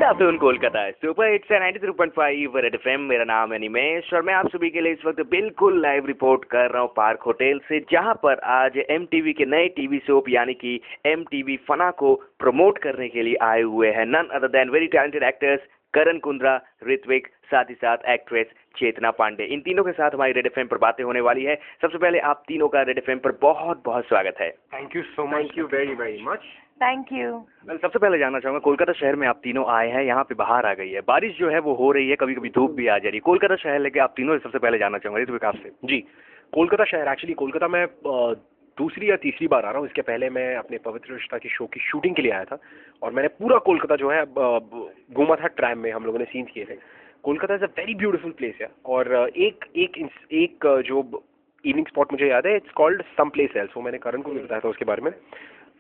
Good afternoon Kolkata super hits 93.5 red FM. मेरा नाम है निमेश और मैं आप सभी के लिए इस वक्त बिल्कुल लाइव रिपोर्ट कर रहा हूँ पार्क होटल से, जहाँ पर आज एमटीवी के नए टीवी शो यानी कि एमटीवी फना को प्रमोट करने के लिए आए हुए हैं none other than very talented actors Karan Kundra, Ritwik, साथ ही साथ एक्ट्रेस चेतना पांडे। इन तीनों के साथ हमारी रेड एफएम पर बातें होने वाली है। सबसे पहले आप तीनों का रेड एफएम पर बहुत बहुत स्वागत है। Thank you so much, thank you very very much. Thank you. सबसे पहले जानना चाहूंगा, कोलकाता शहर में आप तीनों आए हैं, यहाँ पे बाहर आ गई है, बारिश जो है वो हो रही है, कभी कभी धूप भी आ जा रही है। कोलकाता शहर लेके आप तीनों से सबसे पहले जानना चाहूंगा ऋत्विक आपसे। जी, कोलकाता शहर, एक्चुअली कोलकाता में दूसरी या तीसरी बार आ रहा हूँ। इसके पहले मैं अपने पवित्र रिश्ता की शो की शूटिंग के लिए आया था और मैंने पूरा कोलकाता जो है घूमा था। ट्रैम में हम लोगों ने सीन्स किए थे। Kolkata is a very beautiful place है और एक जो इवनिंग स्पॉट मुझे याद है, it's called some place else. वो मैंने करण को भी बताया था उसके बारे में।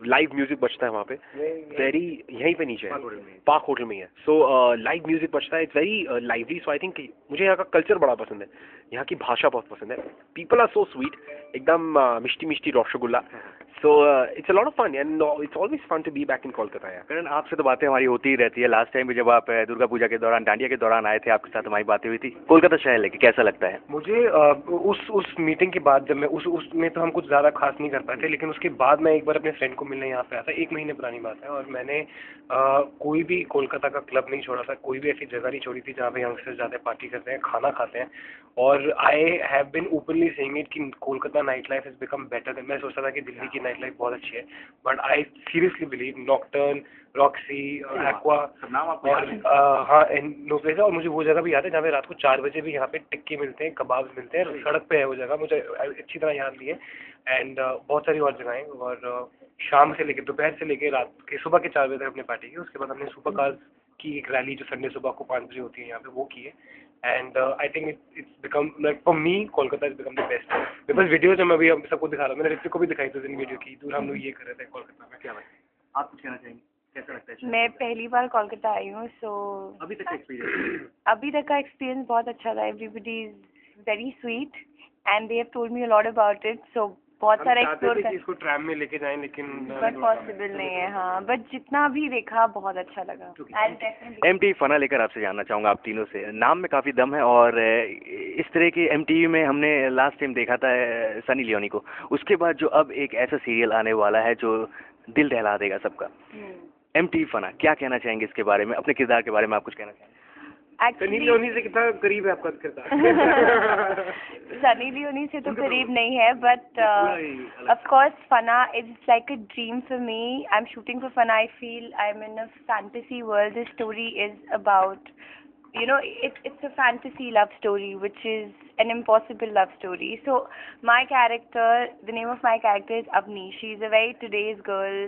लाइव म्यूजिक बजता है वहाँ पे, वेरी यहीं पे नीचे है, पार्क होटल में ही है। सो लाइव म्यूजिक बजता है, it's very lively. So I think मुझे यहाँ का कल्चर बड़ा पसंद है, यहाँ की भाषा बहुत पसंद है। पीपल आर सो स्वीट, एकदम मिष्टी मिष्टी rasgulla. So it's a lot of fun and it's always fun to be back in Kolkata. Karan, आपसे तो बातें हमारी होती ही रहती है। लास्ट टाइम भी जब आप दुर्गा पूजा के दौरान, डांडिया के दौरान आए थे, आपके साथ हमारी बातें हुई थी। कोलकाता शहर लेके कैसा लगता है? मुझे उस मीटिंग के बाद, जब मैं उसमें तो हम कुछ ज़्यादा खास नहीं कर पाए थे, लेकिन उसके बाद मैं एक बार अपने फ्रेंड को मिलने यहाँ पे आया था। 1 महीने पुरानी बात है और मैंने कोई भी कोलकाता का क्लब नहीं छोड़ा था, कोई भी ऐसी जगह नहीं छोड़ी थी जहाँ पे यंगस्टर्स जाते हैं, पार्टी करते हैं, खाना खाते हैं। और I have been openly saying it कि Kolkata night life has become better than. मैं सोचता था कि दिल्ली की नाइट लाइफ बहुत अच्छी है, but I seriously believe Nocturne, Roxy, Aqua और हाँ नो प्लेस है। और मुझे वो जगह भी याद है जहाँ पे रात को 4 बजे भी यहाँ पे टिक्के मिलते हैं, कबाब मिलते हैं। सड़क पे है वो जगह, मुझे अच्छी तरह याद नहीं है। एंड बहुत सारी और जगहें। और शाम से लेके, दोपहर से लेके रात के सुबह के 4 बजे तक हमने पार्टी की। उसके बाद हमने सुपर कार्स की एक रैली जो संडे सुबह को 5 बजे होती है यहाँ पे, वो की है। And I think it's become like for me Kolkata is become the best. मेरे पास वीडियो जो मैं अभी सबको दिखा रहा हूँ, मैंने ऋतिक को भी दिखाई थी वीडियो की, दूर हम लोग ये कर रहे थे कोलकाता में। क्या बात, आप कुछ कहना चाहेंगे? कैसा लगता है? मैं पहली बार कोलकाता आई हूँ, सो अभी तक का एक्सपीरियंस? अभी तक का एक्सपीरियंस बहुत अच्छा था। Everybody is very sweet and they have told me a lot about it. So बहुत सारा एक्सप्लोर कर, इसको ट्रैम में लेके जाएं, लेकिन बट पॉसिबल नहीं है। हाँ, बट जितना भी देखा बहुत अच्छा लगा। एमटीवी फना लेकर आपसे जानना चाहूँगा, आप तीनों से। नाम में काफ़ी दम है और इस तरह के एमटीवी में हमने लास्ट टाइम देखा था सनी लियोनी को। उसके बाद जो अब एक ऐसा सीरियल आने वाला है जो दिल दहला देगा सबका, एमटीवी फना, क्या कहना चाहेंगे इसके बारे में? अपने किरदार के बारे में आप कुछ कहना चाहेंगे? सनी लियोनी से कितना करीब है आपका किरदार? सनी लियोनी से तो करीब नहीं है, but of course Fanaa is like a dream for me. I am shooting for Fanaa. I feel I am in a fantasy world. This story is about, you know, it's a fantasy love story, which is an impossible love story. So my character, the name of my character is Avni. She's a very today's girl,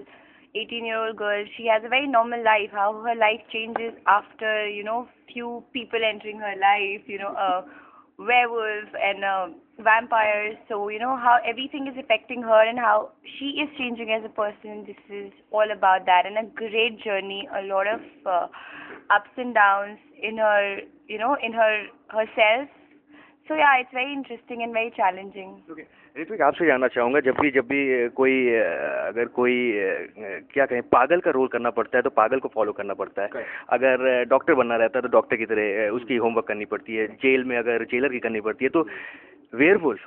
18-year-old girl. She has a very normal life. How her life changes after, you know, few people entering her life, you know, a werewolf and vampires. So, you know, how everything is affecting her and how she is changing as a person. This is all about that, and a great journey, a lot of ups and downs in her, you know, in herself. So yeah, it's very interesting and very challenging. Okay. Ritvik, आपसे जानना चाहूँगा, जब भी कोई अगर कोई क्या कहें, पागल का रोल करना पड़ता है तो पागल को फॉलो करना पड़ता है। अगर डॉक्टर बनना रहता है तो डॉक्टर की तरह उसकी होमवर्क करनी पड़ती है। जेल में अगर जेलर की करनी पड़ती है, तो वेयरवुल्फ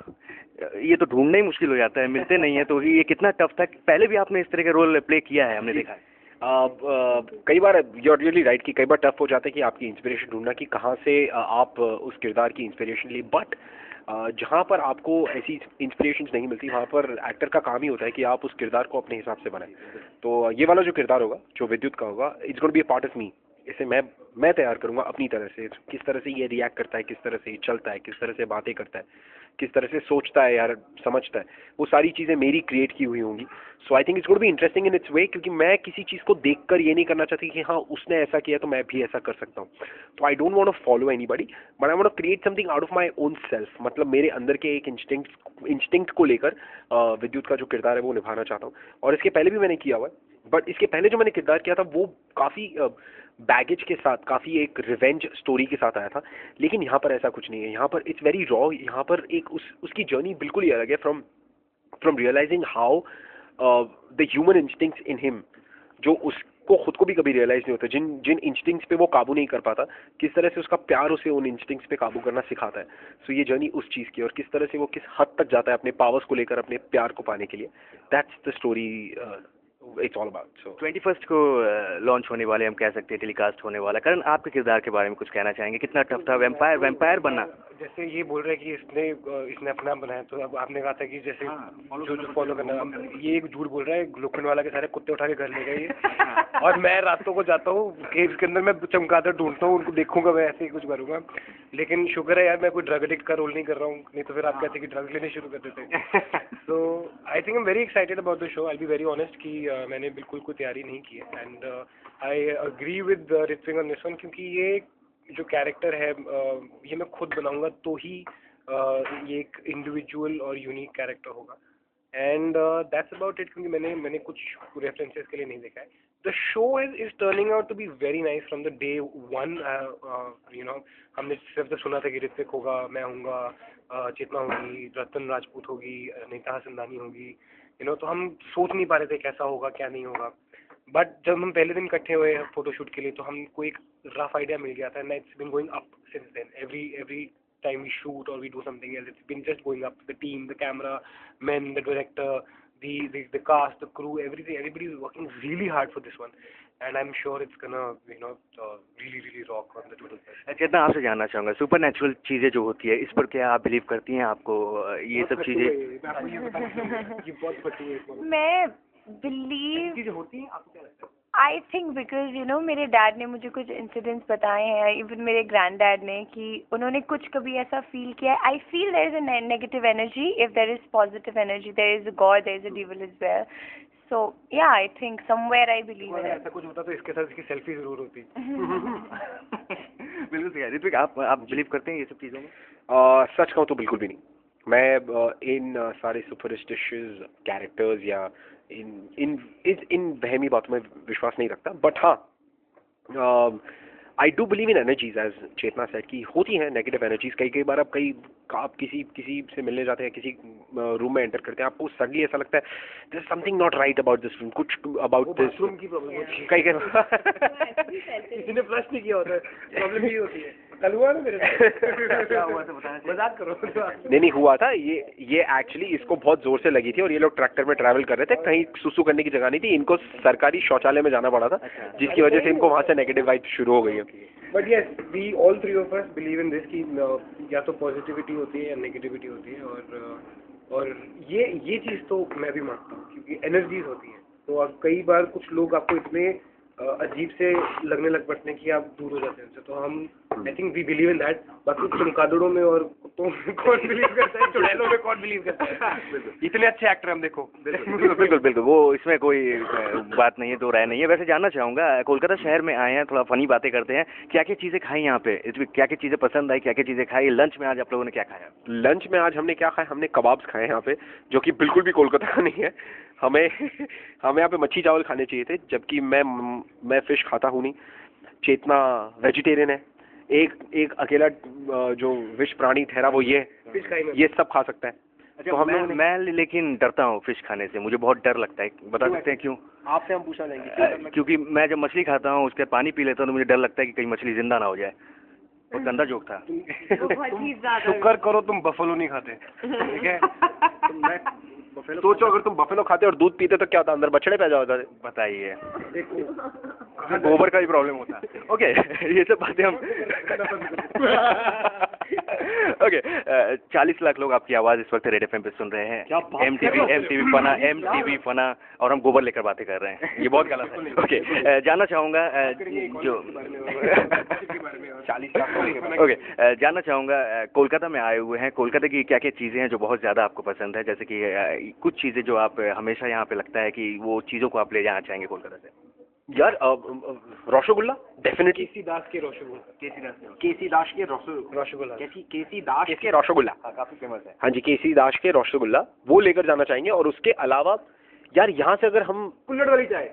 ये तो ढूंढना ही मुश्किल हो जाता है, मिलते नहीं है। तो ये कितना टफ था? पहले भी आपने इस तरह का रोल प्ले किया है, हमने देखा है। कई बार यू आर रियली राइट कि कई बार टफ हो जाता है कि आपकी इंस्पिरेशन ढूंढना कि कहाँ से आप उस किरदार की इंस्पिरेशन ली। बट जहाँ पर आपको ऐसी इंस्पिरेशन नहीं मिलती, वहाँ पर एक्टर का काम ही होता है कि आप उस किरदार को अपने हिसाब से बनाएं। तो ये वाला जो किरदार होगा, जो विद्युत का होगा, it's going to be a part of me. इसे मैं तैयार करूँगा अपनी तरह से। किस तरह से ये रिएक्ट करता है, किस तरह से ये चलता है, किस तरह से बातें करता है, किस तरह से सोचता है यार, समझता है, वो सारी चीज़ें मेरी क्रिएट की हुई होंगी। So I think it's going to be interesting in its way, क्योंकि मैं किसी चीज़ को देखकर ये नहीं करना चाहती कि हाँ उसने ऐसा किया तो मैं भी ऐसा कर सकता हूँ। तो I don't want to follow anybody, but I want to create something out of my own self. मतलब मेरे अंदर के एक इंस्टिंक्ट को लेकर विद्युत का जो किरदार है वो निभाना चाहता हूँ। और इसके पहले भी मैंने किया हुआ है, बट इसके पहले जो मैंने किरदार किया था वो काफ़ी बैगेज के साथ, काफ़ी एक रिवेंज स्टोरी के साथ आया था। लेकिन यहाँ पर ऐसा कुछ नहीं है। यहाँ पर इट्स वेरी रॉ। यहाँ पर एक उसकी जर्नी बिल्कुल ही अलग है from realising how the human instincts in him, जो उसको खुद को भी कभी रियलाइज नहीं होता, जिन जिन इंस्टिंक्ट्स पे वो काबू नहीं कर पाता, किस तरह से उसका प्यार उसे उन इंस्टिंक्ट्स पे काबू करना सिखाता है. सो ये जर्नी उस चीज़ की, और किस तरह से वो किस हद तक जाता है अपने पावर्स को लेकर, अपने प्यार को पाने के लिए. That's the story it's all about. So 21 को लॉन्च होने वाले, हम कह सकते हैं टेलीकास्ट होने वाला. करण, आपके किरदार के बारे में कुछ कहना चाहेंगे? कितना टफ था वैम्पायर बनना? जैसे ये बोल रहे हैं कि इसने अपना बनाया, तो अब आपने कहा था कि जैसे जो फॉलो करना, ये एक झूठ बोल रहा है. लोखंड वाला के सारे कुत्ते उठा के घर ले गए और मैं रातों को जाता हूँ केव्स के अंदर, मैं चमगादड़ ढूंढता हूँ, उनको देखूंगा, मैं ऐसे ही कुछ करूंगा. लेकिन शुक्र है यार मैं कोई ड्रग एडिक्ट का रोल नहीं कर रहा हूँ, नहीं तो फिर आप कहते कि ड्रग्स लेने शुरू कर देते. So I think I am very excited about the show. I be very honest कि मैंने बिल्कुल कोई तैयारी नहीं की है. And I agree with Ritwik on this one, क्योंकि ये जो कैरेक्टर है ये मैं खुद बनाऊंगा तो ही ये एक इंडिविजुअल और यूनिक कैरेक्टर होगा. एंड दैट्स अबाउट इट, क्योंकि मैंने कुछ रेफरेंसेस के लिए नहीं देखा है. The show is turning out to be very nice from the day one. You know, हमने सिर्फ तो सुना था कि ऋत्विक होगा, मैं होऊंगा, चेतना होगी, रतन राजपूत होगी, नीता हसनदानी होगी, यू नो. तो हम सोच नहीं पा रहे थे कैसा होगा क्या नहीं होगा. बट जब हम पहले दिन इकट्ठे हुए फोटोशूट के लिए, तो हमको एक रफ आइडिया मिल गया था. And it's been going up since then. Every time we shoot or we do something else, it's been just going up. The team, the camera men, the director, the cast, the crew, everybody is working really hard for this one, and I'm sure it's gonna, you know, really rock on the total set. चेतना, आपसे जानना चाहूंगा, super natural चीजें जो होती है, इस पर क्या आप बिलीव करती हैं? आपको ये सब चीजें मैं बिलीव चीजें होती हैं, आपको क्या लगता है? I think because you know मेरे डैड ने मुझे कुछ इंसिडेंट्स बताए हैं, इवन मेरे ग्रैंड डैड ने, कि उन्होंने कुछ कभी ऐसा फील किया है. I feel there is a negative energy if there is positive energy, there is a god, there is a devil is there. So yeah I think somewhere I believe in ऐसा कुछ होता तो इसके साथ इसकी selfie जरूर होती. बिल्कुल सही है. ऋत्विक, आप बिलीव करते हैं ये सब चीज़ों में? सच कहूँ तो बिल्कुल भी नहीं. मैं इन सारे सुपरस्टिशियस कैरेक्टर्स या इन वहमी बातों में विश्वास नहीं रखता. बट हाँ, I do believe in energies, as Chetna said, की होती हैं नेगेटिव एनर्जीज. कई बार आप किसी से मिलने जाते हैं, किसी रूम में एंटर करते हैं, आपको सडनली ऐसा लगता है there is something not right about this room, कुछ अबाउट दिस रूम की प्रॉब्लम होती है. कई किसी ने फ्लश नहीं किया होता है, प्रॉब्लम ये होती है. कल हुआ ना मेरे साथ. क्या हुआ था बताना, मजाक करो. नहीं हुआ था. ये एक्चुअली इसको बहुत जोर से लगी थी, और ये लोग ट्रैक्टर में ट्रैवल कर रहे थे, कहीं सुसु करने की जगह नहीं थी, इनको सरकारी शौचालय में जाना पड़ा था, जिसकी वजह से इनको वहाँ से नेगेटिव वाइब शुरू हो गई है. But yes, we all three of us believe in this कि या तो पॉजिटिविटी होती है या नेगेटिविटी होती है. और ये चीज़ तो मैं भी मानता हूँ, क्योंकि एनर्जीज होती हैं. तो अब कई बार कुछ लोग आपको इतने अजीब से लगने लग पड़ते हैं कि आप दूर हो जाते हैं उनसे. तो हम I think we believe in that. बाकी चमगादड़ों में और कुत्तों में कौन बिलीव करता है, चुड़ैलों में कौन बिलीव करता है. इतने अच्छे एक्टर हम देखो. बिल्कुल वो इसमें कोई बात नहीं है, दो राय नहीं है. वैसे जानना चाहूँगा, कोलकाता शहर में आए हैं, थोड़ा फनी बातें करते हैं. क्या क्या चीज़ें खाई यहाँ पे? क्या क्या चीज़ें पसंद आई, क्या क्या चीज़ें खाई? लंच में आज आप लोगों ने क्या खाया? लंच में आज हमने क्या खाया? हमने कबाब्स खाए यहाँ पे, जो कि बिल्कुल भी कोलकाता का नहीं है. हमें यहाँ पे मच्छी चावल खाने चाहिए थे, जबकि मैं फिश खाता हूँ नहीं. चेतना वेजिटेरियन है. एक अकेला जो विष प्राणी ठहरा वो ये सब खा सकता है. अच्छा, तो मैं लेकिन डरता हूँ फिश खाने से, मुझे बहुत डर लगता है. बता सकते हैं क्यों? आपसे हम पूछना चाहेंगे. क्योंकि मैं जब मछली खाता हूँ, उसके पानी पी लेता हूँ, तो मुझे डर लगता है कि कहीं मछली जिंदा ना हो जाए. बहुत गंदा जोक था. शुक्र करो तुम बफलो नहीं खाते, ठीक है. सोचो, अगर तुम बफेलो खाते और दूध पीते तो क्या होता? अंदर बछड़े पैदा होता. बताइए, गोबर का भी प्रॉब्लम होता है. ओके, ये सब बातें हम ओके. 40 लाख लोग आपकी आवाज़ इस वक्त रेड एफएम पे सुन रहे हैं. एमटीवी फना, और हम गोबर लेकर बातें कर रहे हैं. ये बहुत गलत है. ओके, जानना चाहूँगा जो 40 लाख. ओके, जानना चाहूँगा, कोलकाता में आए हुए हैं, कोलकाता की क्या क्या चीज़ें हैं जो बहुत ज़्यादा आपको पसंद है? जैसे कि कुछ चीज़ें जो आप हमेशा यहाँ पे लगता है कि वो चीज़ों को आप ले जाना चाहेंगे कोलकाता से. यार रसगुल्ला डेफिनेटली. केसी दास के रसगुल्ला. केसी दास के रसगुल्ला काफ़ी फेमस है. हाँ जी, केसी दास के रसगुल्ला वो लेकर जाना चाहेंगे. और उसके अलावा यार यहाँ से अगर हम कुल्हड़ वाली चाय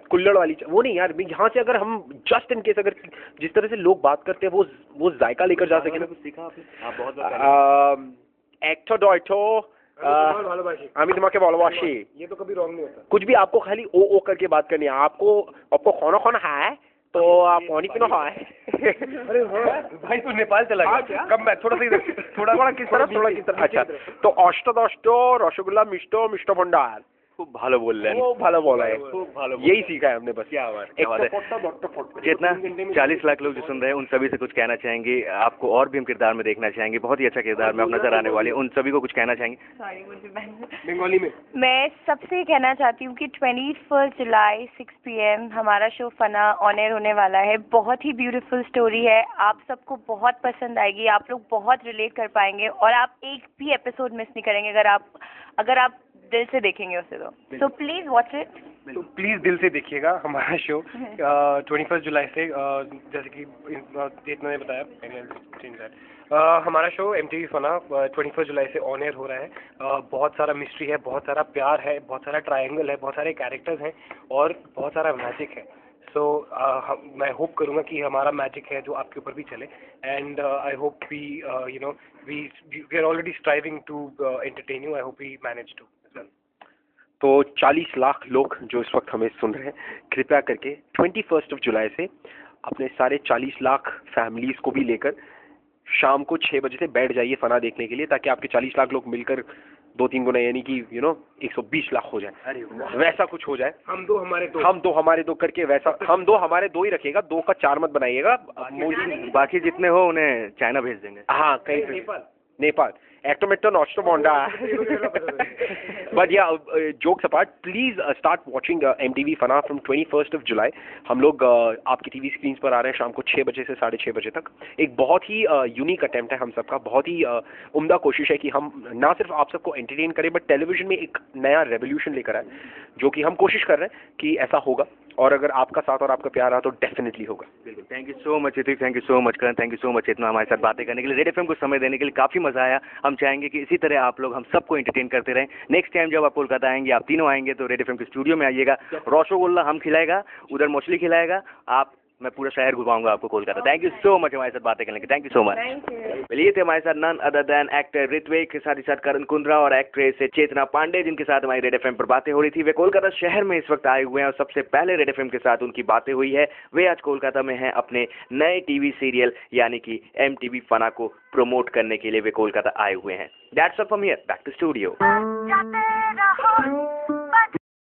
वो नहीं यार, यहाँ से अगर हम जस्ट इन केस अगर जिस तरह से लोग बात करते हैं वो जायका लेकर जा सके ना. कुछ सीखा आपने? आप बहुत আমি তোমাকে ভালোবাসি ये तो कभी रॉन्ग नहीं होता। कुछ भी आपको खाली ओ ओ करके बात करनी है आपको आपको खाना खाना है तो आप पानी पीना है अरे हाँ भाई तू नेपाल चला गया कब मैं थोड़ा सा थोड़ा किस तरह अच्छा तो अष्ट रसगुल्ला मिष्ट भंडार खूब भालो बोल रहे हैं वो भालो बोला है खूब भालो यही सीखा है हमने बस क्या बात है। जितना 40 लाख लोग जो सुन रहे हैं उन सभी से कुछ कहना चाहेंगे, आपको और भी हम किरदार में देखना चाहेंगे, बहुत ही अच्छा किरदार में आप नजर आने वाले हैं, उन सभी को कुछ कहना चाहेंगे? सॉरी मुझे बंगाली में मैं सबसे कहना चाहती हूँ कि 21 जुलाई 6 PM हमारा शो फना ऑन एयर होने वाला है। बहुत ही ब्यूटीफुल स्टोरी है, आप सबको बहुत पसंद आएगी, आप लोग बहुत रिलेट कर पाएंगे और आप एक भी एपिसोड मिस नहीं करेंगे अगर आप दिल से देखेंगे उसे तो प्लीज वॉच इट। तो प्लीज दिल से देखिएगा हमारा शो 21 जुलाई से जैसे कि जितना ने बताया हमारा शो MTV फना 21 जुलाई से ऑन एयर हो रहा है। बहुत सारा मिस्ट्री है, बहुत सारा प्यार है, बहुत सारा ट्रायंगल है, बहुत सारे कैरेक्टर्स हैं और बहुत सारा मैजिक है। सो मैं होप करूँगा कि हमारा मैजिक है जो आपके ऊपर भी चले and I hope we you know we are already striving to entertain you. I hope we manage to. तो 40 लाख लोग जो इस वक्त हमें सुन रहे हैं, कृपया करके 21 जुलाई से अपने सारे 40 लाख फैमिलीज को भी लेकर शाम को 6 बजे से बैठ जाइए फना देखने के लिए, ताकि आपके 40 लाख लोग मिलकर 2-3 गुना यानी कि 120 लाख हो जाए, वैसा कुछ हो जाए। हम दो हमारे दो करके वैसा हम दो हमारे दो ही रखिएगा, 2 का 4 मत बनाइएगा। बाकी जितने हो उन्हें चाइना भेज देंगे। हाँ कहीं नेपाल एक्टोमेटो नॉस्टो मोंडा but yeah jokes apart please start watching MTV Fanaa from 21 July. हम लोग आपकी टीवी स्क्रीन पर आ रहे हैं शाम को 6 बजे से 6:30 बजे तक। एक बहुत ही यूनिक अटेम्प्ट है हम सबका, बहुत ही उम्दा कोशिश है कि हम ना सिर्फ आप सबको एंटरटेन करें बट टेलीविजन में एक नया रेवोल्यूशन लेकर आए, जो कि हम कोशिश कर रहे हैं कि ऐसा होगा और अगर आपका साथ और आपका प्यार रहा तो डेफिनेटली होगा। बिल्कुल। Thank you so much Hrithik, thank you so much Karan, thank you so much इतना हमारे साथ बातें करने के लिए, रेड FM को समय देने के लिए। काफ़ी मज़ा आया। हम चाहेंगे कि इसी तरह आप लोग हम सबको एंटरटेन करते रहें। नेक्स्ट टाइम जब आप कोलकाता आएंगे, आप तीनों आएंगे तो रेड FM के स्टूडियो में आइएगा। रसगुल्ला हम खिलाएगा, उधर मछली खिलाएगा, मैं पूरा शहर घुमाऊंगा आपको Kolkata. Thank you so much हमारे साथ बातें करने के, थैंक यू सो मच। मिलिए थे हमारे साथ none other than actor Ritvik के साथ ही साथ करण कुंद्रा और एक्ट्रेस चेतना पांडे, जिनके साथ हमारी रेड FM पर बातें हो रही थी। वे कोलकाता शहर में इस वक्त आए हुए हैं और सबसे पहले रेड FM के साथ उनकी बातें हुई है। वे आज कोलकाता में हैं अपने नए टीवी सीरियल यानी कि MTV फना को प्रमोट करने के लिए वे कोलकाता आए हुए हैं। That's all from here, back to studio.